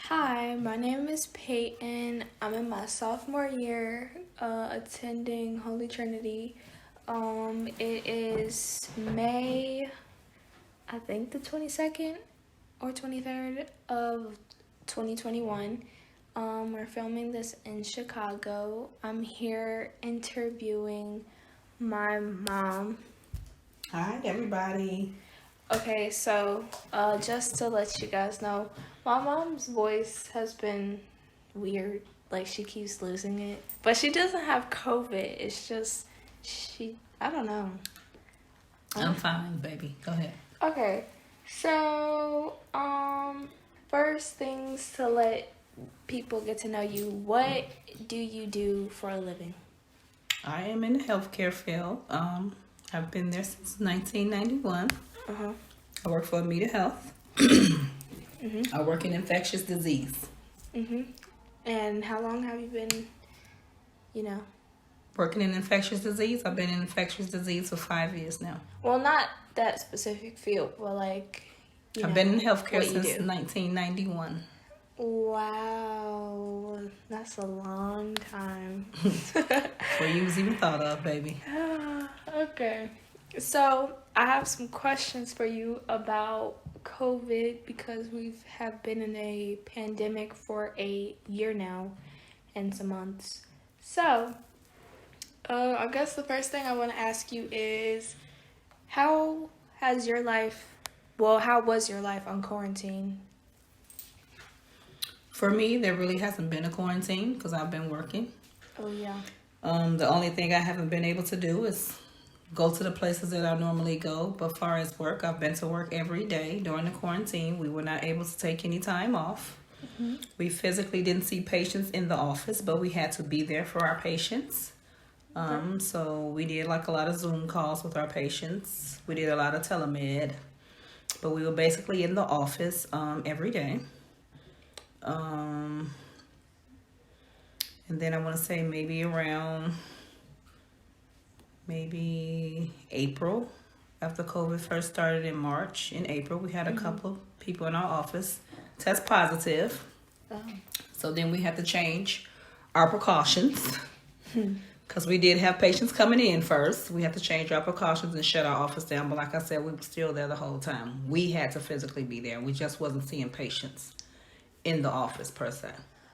Hi, my name is Payton. I'm in my sophomore year, attending Holy Trinity. It is May, I think the 22nd or 23rd of 2021. We're filming this in Chicago. I'm here interviewing my mom. Hi, everybody. Okay, so just to let you guys know, my mom's voice has been weird. Like she keeps losing it, but she doesn't have COVID. It's just I don't know. I'm fine, baby. Go ahead. Okay, so first things to let people get to know you. What do you do for a living? I am in the healthcare field. I've been there since 1991. Uh huh. I work for Amita Health. I work in infectious disease. Mhm. And how long have you been? You know. Working in infectious disease, I've been in infectious disease for 5 years now. Well, not that specific field, but like, I've been in healthcare what you since do. 1991. Wow, that's a long time. Before you was even thought of, baby. Okay. So I have some questions for you about COVID because we have been in a pandemic for a year now and some months. So, I guess the first thing I want to ask you is how has your life, how was your life on quarantine? For me, there really hasn't been a quarantine because I've been working. Oh, yeah. The only thing I haven't been able to do is go to the places that I normally go. But far as work, I've been to work every day during the quarantine. We were not able to take any time off. Mm-hmm. We physically didn't see patients in the office, but we had to be there for our patients. So we did like a lot of Zoom calls with our patients. We did a lot of telemed, but we were basically in the office every day. And then I want to say maybe April, after COVID first started in March. In April, we had a couple people in our office test positive. Oh. So then we had to change our precautions because we did have patients coming in first. We had to change our precautions and shut our office down. But like I said, we were still there the whole time. We had to physically be there. We just wasn't seeing patients in the office per se.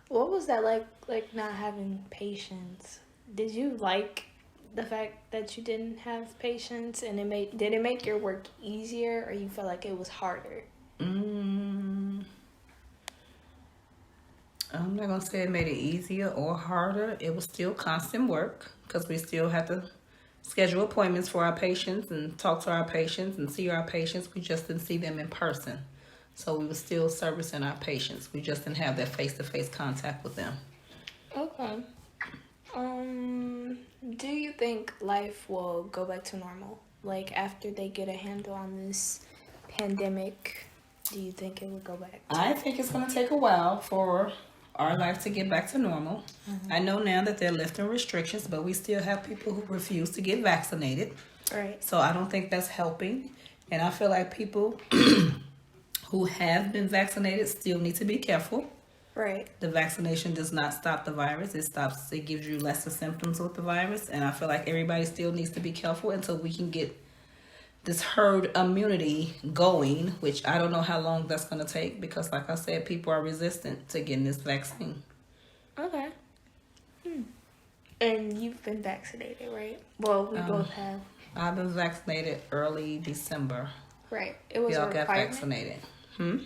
What was that like not having patience? Did you like the fact that you didn't have patience and did it make your work easier or you felt like it was harder? I'm not gonna say it made it easier or harder. It was still constant work because we still had to schedule appointments for our patients and talk to our patients and see our patients. We just didn't see them in person. So we were still servicing our patients. We just didn't have that face-to-face contact with them. Okay. Do you think life will go back to normal? Like after they get a handle on this pandemic, do you think it will go back? I think it's gonna take a while for our life to get back to normal. I know now that they're lifting restrictions, but we still have people who refuse to get vaccinated. Right. So I don't think that's helping. And I feel like people who have been vaccinated still need to be careful. Right. The vaccination does not stop the virus. It gives you lesser symptoms with the virus. And I feel like everybody still needs to be careful until we can get this herd immunity going, which I don't know how long that's going to take because, like I said, people are resistant to getting this vaccine. Okay. And you've been vaccinated, right? Well, we both have. I've been vaccinated early December. Right. It was We a all got requirement. vaccinated.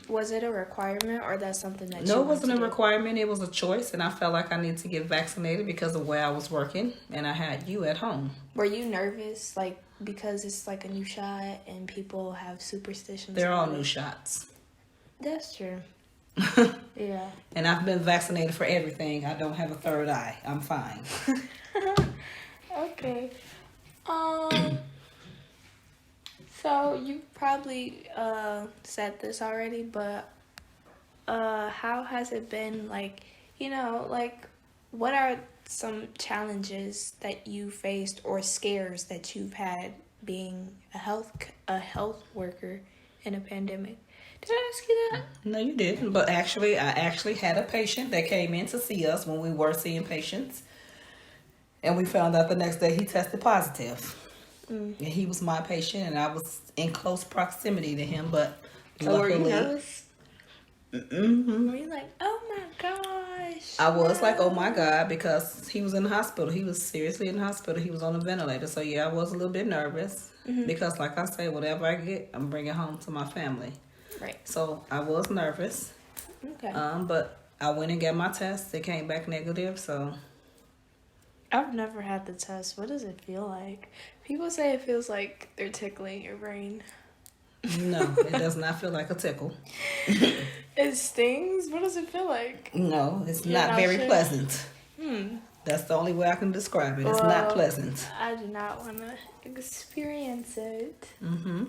Was it a requirement or that's something that No, you it wasn't a wanted to do? requirement. It was a choice, and I felt like I needed to get vaccinated because of where I was working, and I had you at home. Were you nervous, like, because it's like a new shot and people have superstitions? They're all about new it? shots. That's true. Yeah. And I've been vaccinated for everything. I don't have a third eye. I'm fine. Okay. So you probably said this already, but how has it been like, like what are some challenges that you faced or scares that you've had being a health worker in a pandemic? Did I ask you that? No, you didn't. But actually, I actually had a patient that came in to see us when we were seeing patients. And we found out the next day he tested positive. And he was my patient, and I was in close proximity to him. But So were you luckily, nervous? Were you like, oh my gosh? I was like, oh my God, because he was in the hospital. He was seriously in the hospital. He was on a ventilator. So, yeah, I was a little bit nervous. Because, like I say, whatever I get, I'm bringing home to my family. Right. So, I was nervous. Okay. But I went and got my test. It came back negative. So, I've never had the test. What does it feel like? People say it feels like they're tickling your brain. no, it does not feel like a tickle. It stings? What does it feel like? No, it's You're not not very sure? pleasant. That's the only way I can describe it. It's not Well, pleasant. I do not want to experience it. Mm-hmm.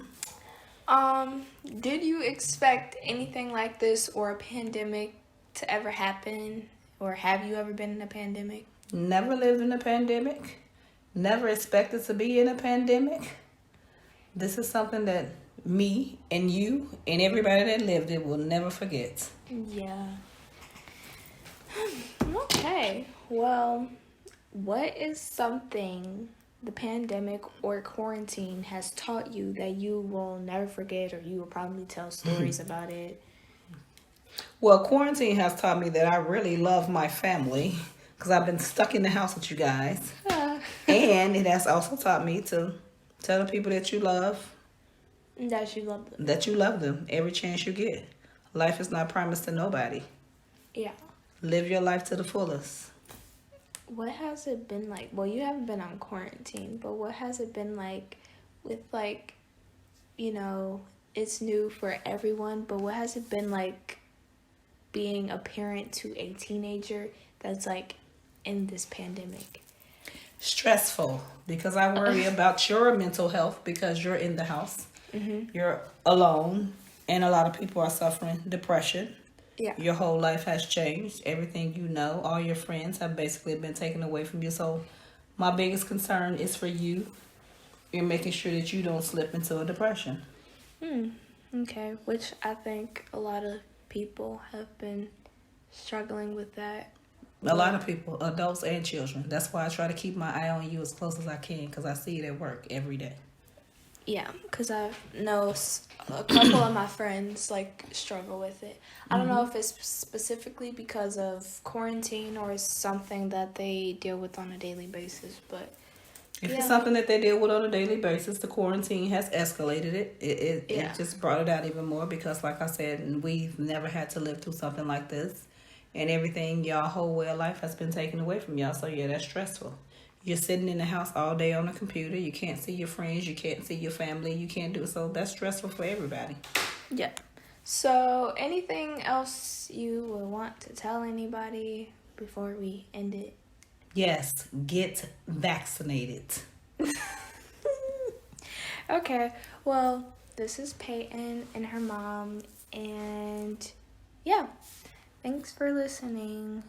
Did you expect anything like this or a pandemic to ever happen? Or have you ever been in a pandemic? Never lived in a pandemic. Never expected to be in a pandemic. This is something that me and you and everybody that lived it will never forget. Yeah. Okay. Well, what is something the pandemic or quarantine has taught you that you will never forget, or you will probably tell stories about it? Well, quarantine has taught me that I really love my family because I've been stuck in the house with you guys. And it has also taught me to tell the people that you love That you love them. that you love them every chance you get. Life is not promised to nobody. Yeah. Live your life to the fullest. What has it been like? Well, you haven't been on quarantine, but what has it been like with, like, you know, it's new for everyone, but what has it been like being a parent to a teenager that's, like, in this pandemic? Stressful because I worry about your mental health because you're in the house. You're alone, and a lot of people are suffering depression. Yeah. Your whole life has changed. Everything you know, all your friends have basically been taken away from you. So my biggest concern is for you. You're making sure that you don't slip into a depression. Okay, which I think a lot of people have been struggling with that. A lot of people, adults and children. That's why I try to keep my eye on you as close as I can because I see it at work every day. Yeah, because I know a couple of my friends, like, struggle with it. I don't know if it's specifically because of quarantine or it's something that they deal with on a daily basis, but If yeah. it's something that they deal with on a daily basis, the quarantine has escalated it. It just brought it out even more because, like I said, we've never had to live through something like this. And everything, y'all whole way of life has been taken away from y'all. So, yeah, that's stressful. You're sitting in the house all day on the computer. You can't see your friends. You can't see your family. You can't do it. So, that's stressful for everybody. Yeah. So, anything else you would want to tell anybody before we end it? Yes, get vaccinated. Okay. Well, this is Payton and her mom. And, yeah. Thanks for listening.